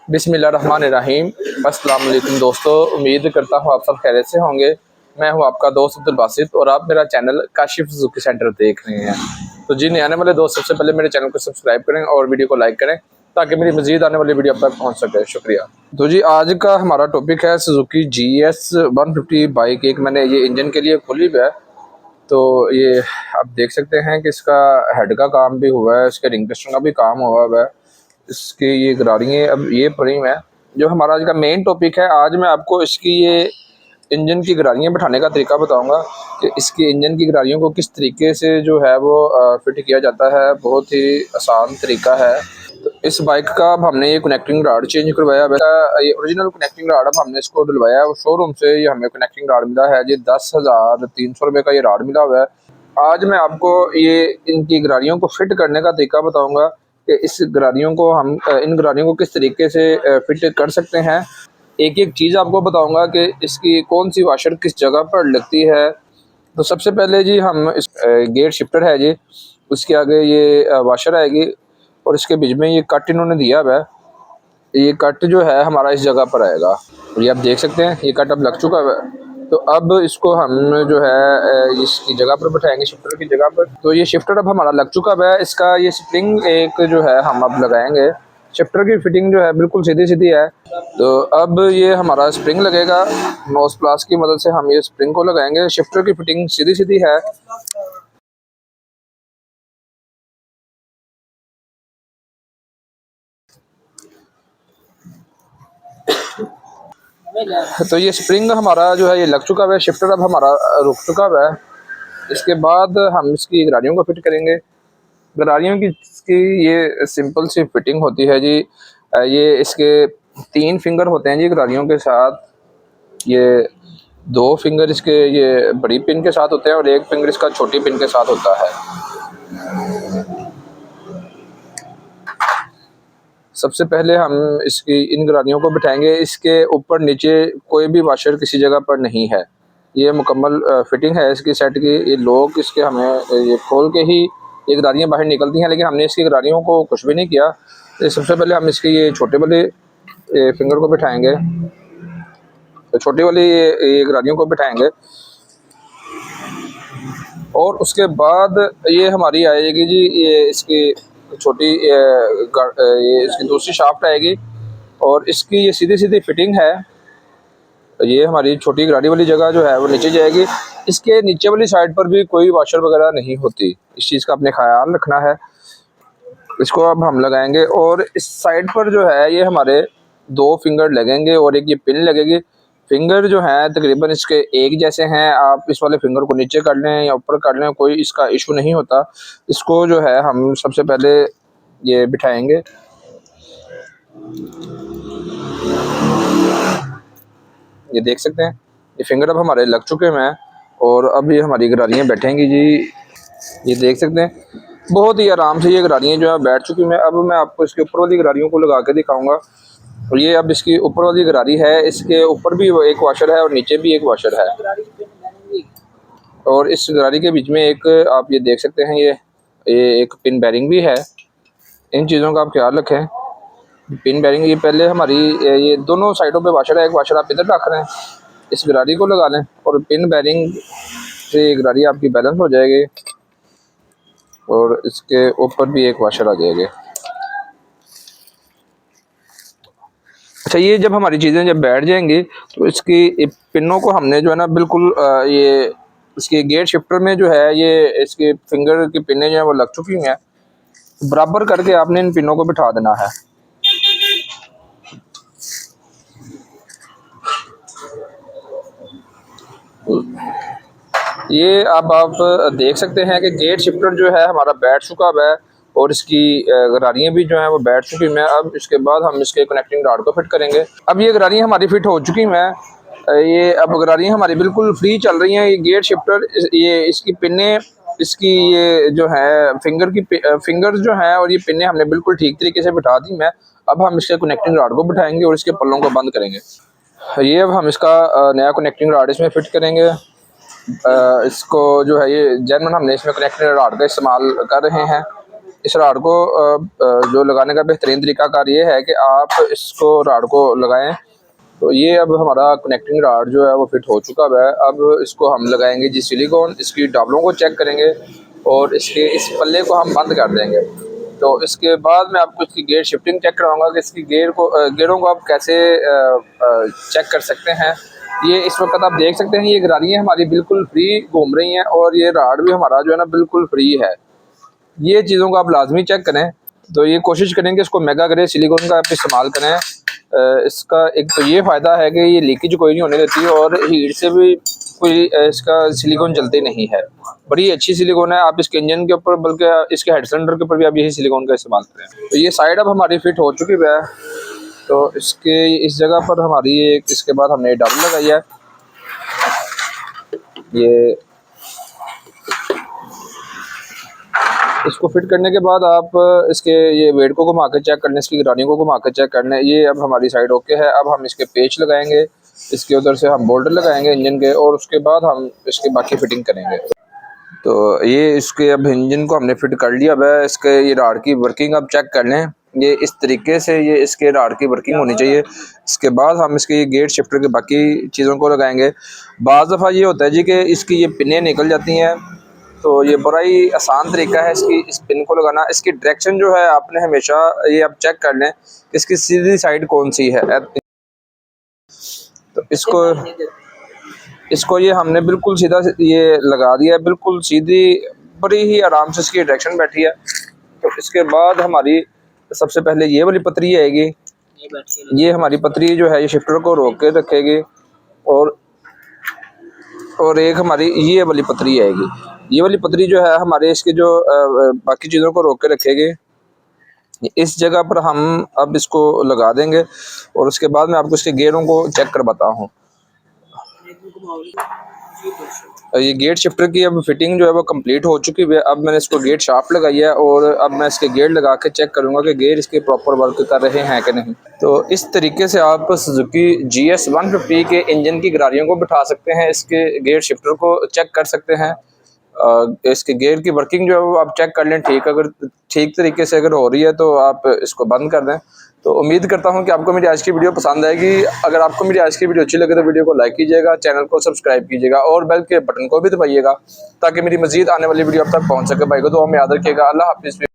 बिस्मिल्लाहिर्रहमानिर्रहीम। अस्सलाम वालेकुम दोस्तों, उम्मीद करता हूँ आप सब खैरियत से होंगे। मैं हूँ आपका दोस्त अब्दुल बासित और आप मेरा चैनल काशिफ सुजुकी सेंटर देख रहे हैं। तो जी, आने वाले दोस्त सबसे पहले मेरे चैनल को सब्सक्राइब करें और वीडियो को लाइक करें ताकि मेरी मज़ीद आने वाली वीडियो आप तक पहुँच सके। शुक्रिया। तो जी, आज का हमारा टॉपिक है सुजुकी GS 150 बाइक। एक मैंने ये इंजन के लिए खोली है, तो ये आप देख सकते हैं कि इसका हेड का काम भी हुआ है, इसके रिंग पिस्टन का भी काम हुआ है, इसकी ये गरारियाँ अब ये पड़ी हुई हैं। जो हमारा आज का मेन टॉपिक है, आज मैं आपको इसकी ये इंजन की गरारियाँ बैठाने का तरीका बताऊंगा कि इसकी इंजन की गरारियों को किस तरीके से जो है वो फिट किया जाता है। बहुत ही आसान तरीका है। तो इस बाइक का अब हमने ये कनेक्टिंग राड चेंज करवाया है। ये ओरिजिनल कनेक्टिंग राड अब हमने इसको डलवाया है, वो शोरूम से ये हमें कनेक्टिंग राड मिला है जी। 10,300 रुपये का ये राड मिला हुआ है। आज मैं आपको ये इनकी गरारियों को फिट करने का तरीका बताऊंगा कि इस गरारियों को हम इन गरारियों को किस तरीके से फिट कर सकते हैं। एक एक चीज़ आपको बताऊंगा कि इसकी कौन सी वाशर किस जगह पर लगती है। तो सबसे पहले जी हम इस गेयर शिफ्टर है जी, उसके आगे ये वाशर आएगी और इसके बीच में ये कट इन्होंने दिया हुआ है। ये कट जो है हमारा इस जगह पर आएगा, ये आप देख सकते हैं, ये कट अब लग चुका है। तो अब इसको हम जो है इसकी जगह पर बैठाएंगे, शिफ्टर की जगह पर। तो ये शिफ्टर अब हमारा लग चुका है। इसका ये स्प्रिंग एक जो है हम अब लगाएंगे। शिफ्टर की फिटिंग जो है बिल्कुल सीधी सीधी है। तो अब ये हमारा स्प्रिंग लगेगा, नोज प्लास की मदद से हम ये स्प्रिंग को लगाएंगे। शिफ्टर की फिटिंग सीधी सीधी है। तो ये स्प्रिंग हमारा जो है ये लग चुका है। शिफ्टर अब हमारा रुक चुका है। इसके बाद हम इसकी गरारियों को फिट करेंगे। गरारियों की ये सिंपल सी फिटिंग होती है जी। ये इसके 3 फिंगर होते हैं जी गरारियों के साथ। ये 2 फिंगर इसके ये बड़ी पिन के साथ होते हैं और 1 फिंगर इसका छोटी पिन के साथ होता है। सबसे पहले हम इसकी इन गरारियों को बिठाएंगे। इसके ऊपर नीचे कोई भी वाशर किसी जगह पर नहीं है। ये मुकम्मल फिटिंग है इसकी सेट की। ये लोग इसके हमें ये खोल के ही ये गरारियाँ बाहर निकलती हैं, लेकिन हमने इसकी गरारियों को कुछ भी नहीं किया। तो सबसे पहले हम इसकी ये छोटे वाले फिंगर को बिठाएंगे, तो छोटी वाली ये गरारियों को बिठाएंगे और उसके बाद ये हमारी आएगी जी ये इसकी छोटी ये इसकी दूसरी शाफ्ट आएगी और इसकी ये सीधी सीधी फिटिंग है। ये हमारी छोटी गरारी वाली जगह जो है वो नीचे जाएगी। इसके नीचे वाली साइड पर भी कोई वाशर वगैरह नहीं होती, इस चीज़ का अपने ख्याल रखना है। इसको अब हम लगाएंगे और इस साइड पर जो है ये हमारे 2 फिंगर लगेंगे और एक ये पिन लगेगी। फिंगर जो है तकरीबन इसके एक जैसे हैं। आप इस वाले फिंगर को नीचे कर लें या ऊपर कर लें, कोई इसका इशू नहीं होता। इसको जो है हम सबसे पहले ये बिठाएंगे। ये देख सकते हैं ये फिंगर अब हमारे लग चुके हैं और अब ये हमारी गरारियाँ बैठेंगी जी। ये देख सकते हैं बहुत ही आराम से ये गरारियाँ जो है बैठ चुकी हैं। अब मैं आपको इसके ऊपर वाली गरारियों को लगा के दिखाऊंगा। और ये अब इसकी ऊपर वाली गरारी है, इसके ऊपर भी एक वाशर है और नीचे भी एक वाशर है। और इस गरारी के बीच में एक आप ये देख सकते हैं ये एक पिन बेरिंग भी है। इन चीज़ों का आप ख्याल रखें। पिन बेरिंग ये पहले हमारी ये दोनों साइडों पे वाशर है, एक वाशर आप इधर रख रहे हैं, इस गरारी को लगा लें और पिन बेरिंग से गरारी आपकी बैलेंस हो जाएगी और इसके ऊपर भी एक वाशर आ जाएगी। अच्छा, ये जब हमारी चीज़ें जब बैठ जाएंगी तो इसकी पिनों को हमने जो है ना बिल्कुल ये इसके गेयर शिफ्टर में जो है ये इसके फिंगर की पिनें जो है वो लग चुकी हैं। बराबर करके आपने इन पिनों को बिठा देना है। ये अब आप देख सकते हैं कि गेयर शिफ्टर जो है हमारा बैठ चुका है और इसकी गरारियाँ भी जो हैं वो बैठ चुकी हैं। अब इसके बाद हम इसके कनेक्टिंग राड को फिट करेंगे। अब ये गरारियाँ हमारी फिट हो चुकी हैं। ये अब गरारियाँ हमारी बिल्कुल फ्री चल रही हैं। ये गेयर शिफ्टर ये इसकी पिनें इसकी ये जो है फिंगर जो है और ये पिनें हमने बिल्कुल ठीक तरीके से बिठा दी हैं। अब हम इसके कनेक्टिंग राड को बिठाएंगे और इसके पल्लों को बंद करेंगे। ये अब हम इसका नया कनेक्टिंग राड इसमें फिट करेंगे। इसको जो है ये जर्मन हमने इसमें कनेक्टिंग राड का इस्तेमाल कर रहे हैं। इस राड को जो लगाने का बेहतरीन तरीका कार ये है कि आप इसको राड को लगाएं। तो ये अब हमारा कनेक्टिंग राड जो है वो फिट हो चुका है। अब इसको हम लगाएंगे जी सिलिकॉन, इसकी डाबलों को चेक करेंगे और इसके इस पल्ले को हम बंद कर देंगे। तो इसके बाद मैं आपको इसकी गेयर शिफ्टिंग चेक कराऊंगा कि इसकी गेयरों को आप कैसे चेक कर सकते हैं। ये इस वक्त आप देख सकते हैं ये गरारियाँ हमारी बिल्कुल फ्री घूम रही हैं और ये राड भी हमारा जो है ना बिल्कुल फ्री है। ये चीज़ों को आप लाजमी चेक करें। तो ये कोशिश करें कि इसको मेगा ग्रे सिलिकॉन का आप इस्तेमाल करें। इसका एक तो ये फ़ायदा है कि ये लीकेज कोई नहीं होने देती और हीट से भी कोई इसका सिलिकॉन जलती नहीं है। बड़ी अच्छी सिलिकॉन है। आप इसके इंजन के ऊपर बल्कि इसके हेड सिलेंडर के ऊपर भी आप यही सिलिकॉन का इस्तेमाल करें। तो ये साइड अब हमारी फिट हो चुकी है। तो इसके इस जगह पर हमारी एक इसके बाद हमने डबल लगाई है। ये इसको फिट करने के बाद आप इसके ये वेट को घुमा के चेक करने, इसकी गरानियों को घुमा के चेक करने। ये अब हमारी साइड ओके है। अब हम इसके पेच लगाएंगे, इसके उधर से हम बोल्ट लगाएंगे इंजन के और उसके बाद हम इसके बाकी फिटिंग करेंगे। तो ये इसके अब इंजन को हमने फिट कर लिया। अब इसके ये राड की वर्किंग आप चेक कर लें। ये इस तरीके से ये इसके राड की वर्किंग होनी चाहिए। इसके बाद हम इसके गेट शिफ्टर के बाकी चीज़ों को लगाएंगे। बाज़ दफ़ा ये होता है जी कि इसकी ये पिनें निकल जाती हैं। तो ये बड़ा ही आसान तरीका है इसकी इस पिन को लगाना। इसकी डायरेक्शन जो है आपने हमेशा ये आप चेक कर लें कि इसकी सीधी साइड कौन सी है। तो इसको ये हमने बिल्कुल सीधा ये लगा दिया है, बिल्कुल सीधी, बड़ी ही आराम से इसकी डायरेक्शन बैठी है। तो इसके बाद हमारी सबसे पहले ये वाली पतरी आएगी। ये हमारी पतरी जो है ये शिफ्टर को रोक के रखेगी और एक हमारी ये वाली पतरी आएगी। ये वाली पतरी जो है हमारे इसके जो बाकी चीज़ों को रोक के रखेगी। इस जगह पर हम अब इसको लगा देंगे और उसके बाद मैं आपको इसके गेयरों को चेक करवाता हूँ। ये गेट शिफ्टर की अब फिटिंग जो है वो कंप्लीट हो चुकी है। अब मैंने इसको गेट शाफ्ट लगाई है और अब मैं इसके गेयर लगा के चेक करूंगा कि गेयर इसके प्रॉपर वर्क कर रहे हैं कि नहीं। तो इस तरीके से आप सुजुकी GS 150 के इंजन की गरारियों को बिठा सकते हैं, इसके गेयर शिफ्टर को चेक कर सकते हैं। इसके गेयर की वर्किंग जो है वो आप चेक कर लें। अगर ठीक तरीके से अगर हो रही है तो आप इसको बंद कर दें। तो उम्मीद करता हूं कि आपको मेरी आज की वीडियो पसंद आएगी। अगर आपको मेरी आज की वीडियो अच्छी लगे तो वीडियो को लाइक कीजिएगा, चैनल को सब्सक्राइब कीजिएगा और बेल के बटन को भी दबाइएगा ताकि मेरी मजीद आने वाली वीडियो आप तक पहुंच सके। भाई को दुआ में याद रखिएगा। अल्लाह हाफिज़।